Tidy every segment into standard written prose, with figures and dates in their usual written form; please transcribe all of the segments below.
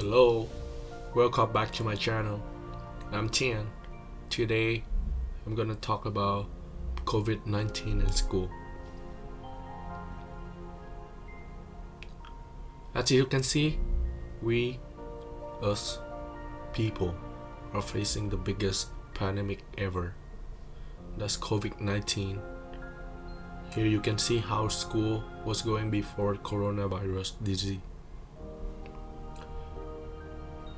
Hello, welcome back to my channel. I'm Tian. Today I'm gonna talk about COVID-19 in school. As you can see, we, us, people, are facing the biggest pandemic ever. That's COVID-19. Here you can see how school was going before coronavirus disease.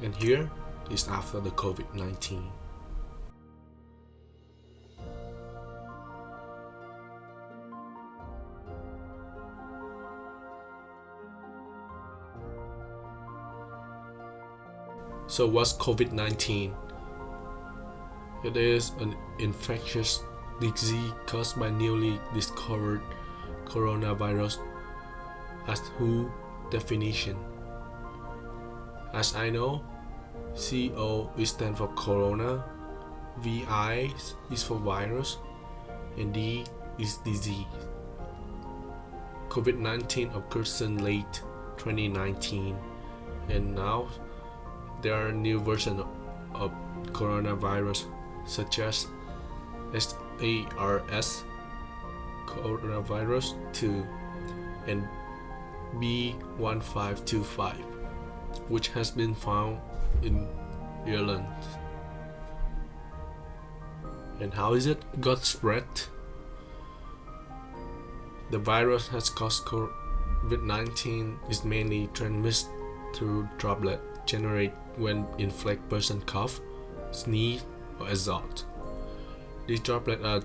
And here is after the COVID-19. So what's COVID-19? It is an infectious disease caused by newly discovered coronavirus as WHO definition. As I know, CO is stand for corona, VI is for virus, and D is disease. COVID-19 occurred in late 2019, and now there are new versions of coronavirus such as SARS coronavirus 2 and B1525, which has been found in Ireland. And how is it got spread? The virus has caused COVID-19 is mainly transmitted through droplet generated when infected person cough, sneeze, or exhale. These droplets are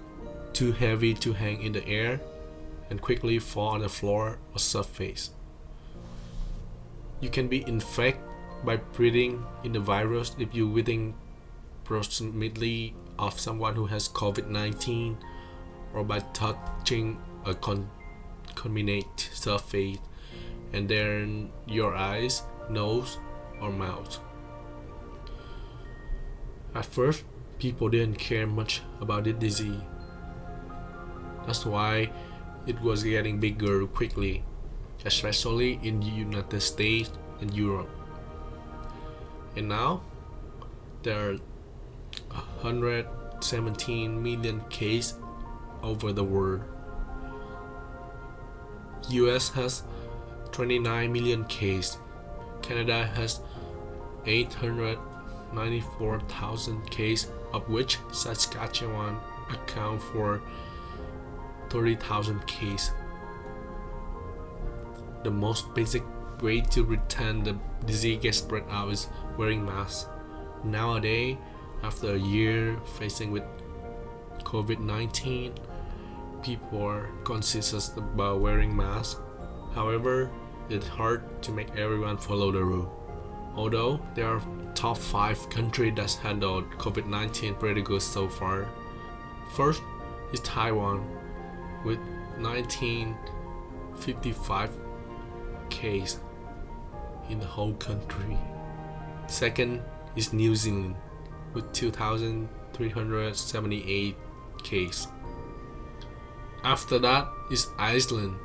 too heavy to hang in the air and quickly fall on the floor or surface. You can be infected by breathing in the virus if you within proximity of someone who has COVID-19 or by touching a contaminated surface and then your eyes, nose, or mouth. At first, people didn't care much about the disease. That's why it was getting bigger quickly, especially in the United States and Europe. And now, there are 117 million cases over the world. US has 29 million cases. Canada has 894,000 cases, of which Saskatchewan accounts for 30,000 cases. The most basic way to pretend the disease gets spread out is wearing masks. Nowadays, after a year facing with COVID-19, people are conscious about wearing masks. However, it's hard to make everyone follow the rule. Although there are top 5 countries that handled COVID-19 pretty good so far. First is Taiwan with 1955 cases in the whole country. Second is New Zealand with 2,378 cases. After that is Iceland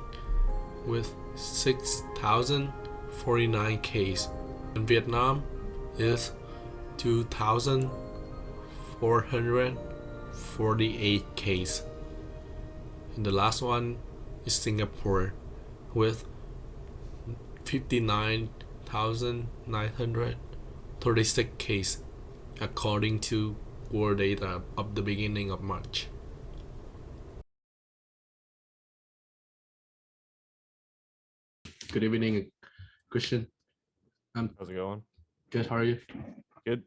with 6,049 cases. And Vietnam is 2,448 cases. And the last one is Singapore with 59,936 cases, according to world data of the beginning of March. Good evening, Christian. How's it going? Good. How are you? Good.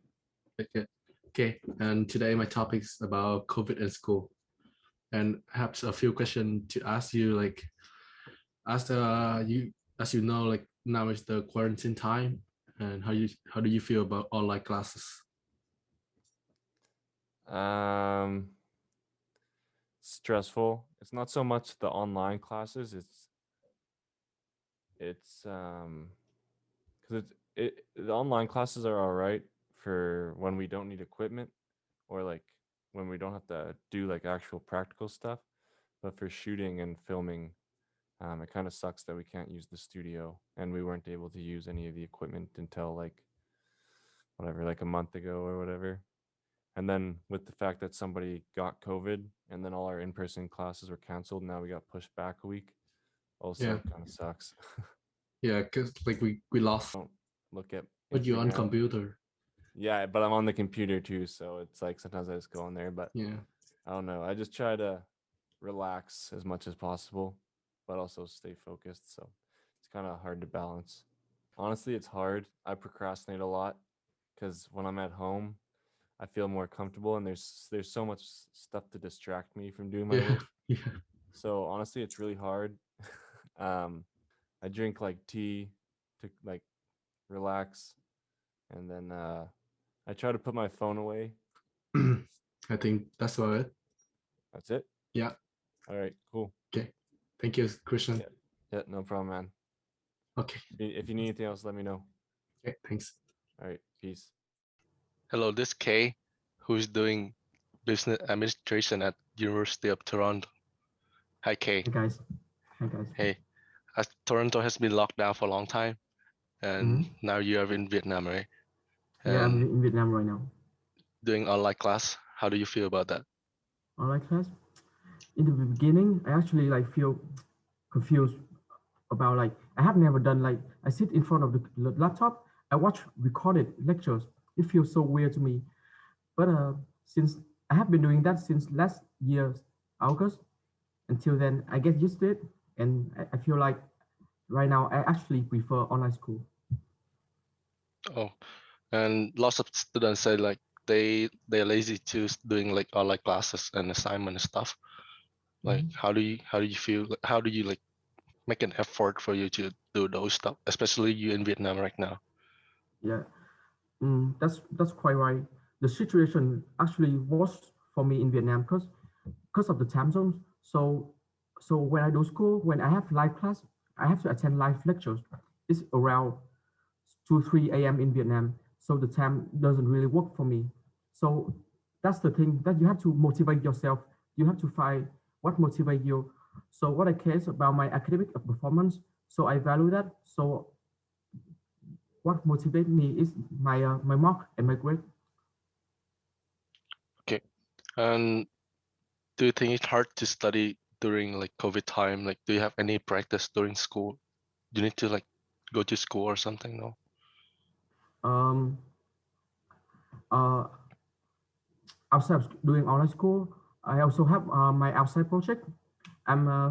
Good. Okay. And today my topic is about COVID and school, and perhaps a few questions to ask you. Like, as you know, like now is the quarantine time, and how do you feel about online classes? Um, Stressful. It's not so much the online classes. It's because the online classes are all right for when we don't need equipment or like when we don't have to do like actual practical stuff. But for shooting and filming, it kind of sucks that we can't use the studio and we weren't able to use any of the equipment until like whatever, like a month ago or whatever. And then with the fact that somebody got COVID and then all our in-person classes were canceled, now we got pushed back a week. Yeah, Also kind of sucks. yeah, cause like we lost. Don't look at But you're on Instagram. computer. Yeah, but I'm on the computer too, so it's like sometimes I just go on there, but Yeah, I don't know. I just try to relax as much as possible, but also stay focused. So it's kind of hard to balance. Honestly, it's hard. I procrastinate a lot because when I'm at home, I feel more comfortable and there's so much stuff to distract me from doing my yeah, work. yeah. So honestly, it's really hard. um, I drink like tea to like relax, and then I try to put my phone away. I think that's about it. That's it. Yeah. All right, cool. Okay. Thank you, Christian. Yeah, yeah, no problem, man. Okay. If you need anything else, let me know. Okay. Thanks. All right, peace. Hello, this is Kay, who's doing business administration at University of Toronto. Hi, Kay. Hey guys. Hi guys. Hey, as Toronto has been locked down for a long time, and now you are in Vietnam, right? Yeah, I'm And in Vietnam right now. doing online class. How do you feel about that? Online class. In the beginning, I actually like feel confused about like I have never done like I sit in front of the laptop. I watch recorded lectures. It feels so weird to me. But since I have been doing that since last year August, until then I get used to it, and I feel like right now I actually prefer online school. Oh, and lots of students say like they're lazy to doing like online classes and assignment and stuff. Like, how do you feel? Like, how do you like make an effort for you to do those stuff, especially you in Vietnam right now? Yeah, that's quite right. The situation actually was for me in Vietnam because of the time zones. So when I do school, when I have live class, I have to attend live lectures. It's around 2 3 a.m. in Vietnam, so the time doesn't really work for me. So that's the thing that you have to motivate yourself. You have to find what motivates you. So what I care about my academic performance. So I value that. So what motivates me is my mark and my grade. Okay. And do you think it's hard to study during like COVID time? Like, do you have any practice during school? Do you need to like go to school or something? No. Um, uh, Outside of doing online school, I also have my outside project. I'm uh,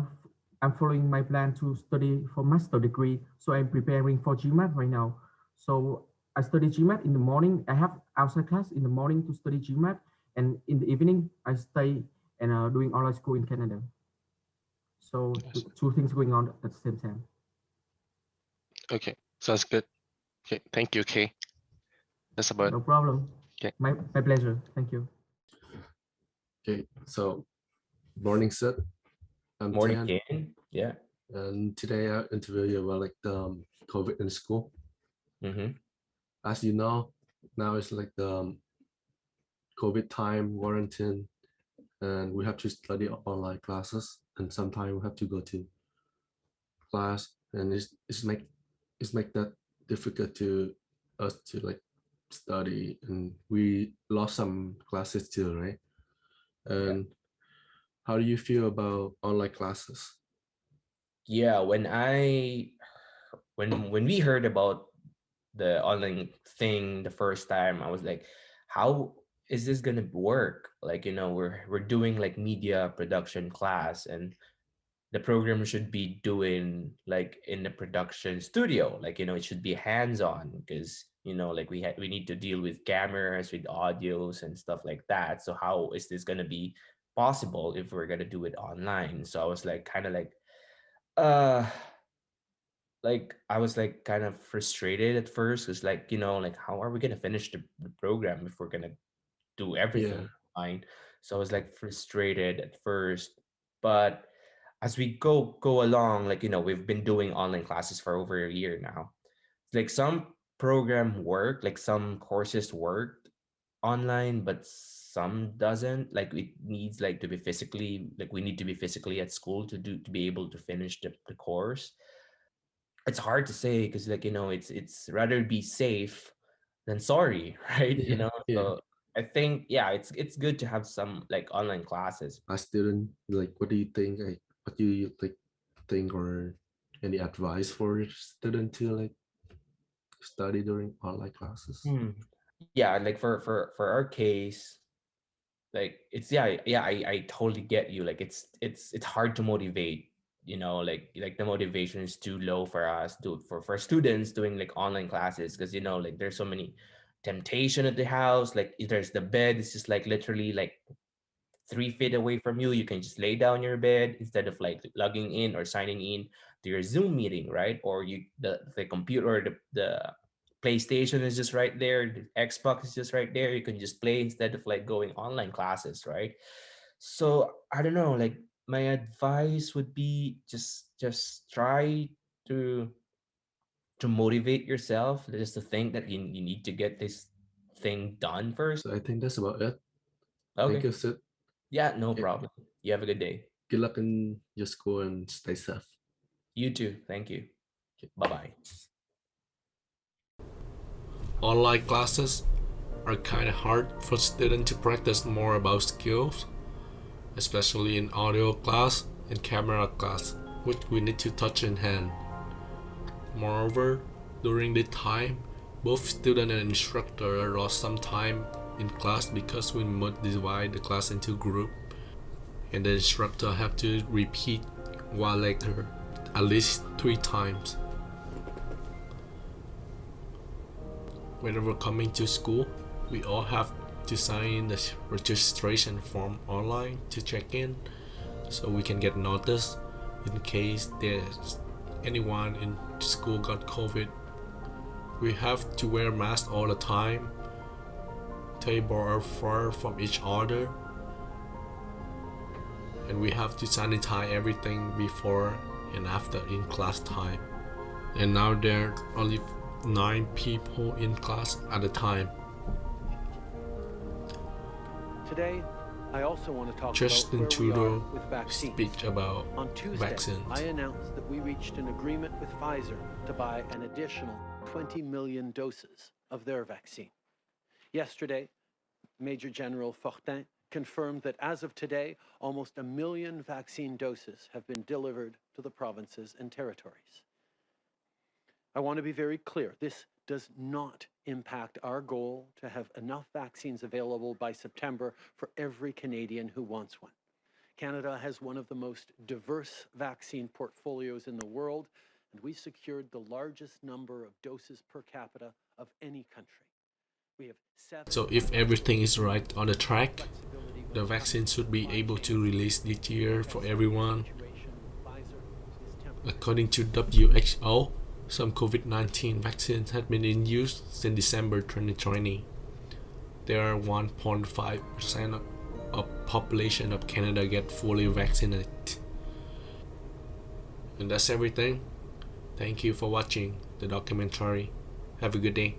I'm following my plan to study for master degree, so I'm preparing for GMAT right now. So I study GMAT in the morning. I have outside class in the morning to study GMAT, and in the evening I stay and doing online school in Canada. So Yes. two things going on at the same time. Okay. Sounds good. Okay. Thank you, Kay. That's about No problem. Okay. My pleasure. Thank you. Okay. So, morning, Sid. I'm Morning, Tian, Ken. Yeah. and today I interview you about like the COVID in school. Mm-hmm. As you know, now it's like the COVID time, quarantine, and we have to study online classes, and sometimes we have to go to class, and it's make that difficult to us to like study, and we lost some classes too, right? And how do you feel about online classes? Yeah. When we heard about the online thing the first time, I was like, how is this gonna work? Like, we're doing like media production class, and the program should be doing like in the production studio. Like, it should be hands-on because like we need to deal with cameras, with audios and stuff like that. So how is this gonna be possible if we're gonna do it online? So I was like kind of uh like I was like kind of frustrated at first because like like how are we gonna finish the program if we're gonna do Yeah, everything online? So I was like frustrated at first, but as we go along, like we've been doing online classes for over a year now. Like some program work, like some courses work online, but some doesn't. Like it needs like to be physically, like we need to be physically at school to be able to finish the course. It's hard to say because like it's rather be safe then sorry, right? You know, Yeah. so I think it's good to have some like online classes. As student, like, what do you think? Like, what do you like think, or any advice for student to like study during online classes? Yeah, like for our case, like it's I totally get you. Like it's hard to motivate, you know, like the motivation is too low for us for students doing like online classes, because you know, like there's so many temptation at the house. Like there's the bed, it's just like literally like 3 feet away from you. You can just lay down your bed instead of like logging in or signing in to your Zoom meeting, right? Or the computer, the PlayStation is just right there, the Xbox is just right there. You can just play instead of like going online classes, right? So I don't know, like my advice would be just try to to motivate yourself, just to think that you need to get this thing done first. So I think that's about it. Thank Okay. you, Sid. Yeah, no Yeah, problem. You have a good day. good luck in your school and stay safe. You too. Thank you. Bye bye. Online classes are kind of hard for students to practice more about skills, especially in audio class and camera class, which we need to touch in hand. Moreover, during the time, both student and instructor lost some time in class because we must divide the class into group, and the instructor have to repeat one lecture at least 3 times. Whenever coming to school, we all have to sign in the registration form online to check in, so we can get notice in case there's anyone in school got COVID. We have to wear masks all the time, table are far from each other, and we have to sanitize everything before and after in class time. And now there are only 9 people in class at a time. Today, I also want to talk Justin about where we are Trudeau with vaccines. speak about On Tuesday, vaccines. I announced that we reached an agreement with Pfizer to buy an additional 20 million doses of their vaccine. Yesterday, Major General Fortin confirmed that as of today, almost 1 million vaccine doses have been delivered to the provinces and territories. I want to be very clear. This does not impact our goal to have enough vaccines available by September for every Canadian who wants one. Canada has one of the most diverse vaccine portfolios in the world, and we secured the largest number of doses per capita of any country. We have 7. So if everything is right on the track, the vaccine should be able to release this year for everyone. According to WHO, some COVID-19 vaccines have been in use since December 2020. There are 1.5% of population of Canada get fully vaccinated. And that's everything. Thank you for watching the documentary. Have a good day.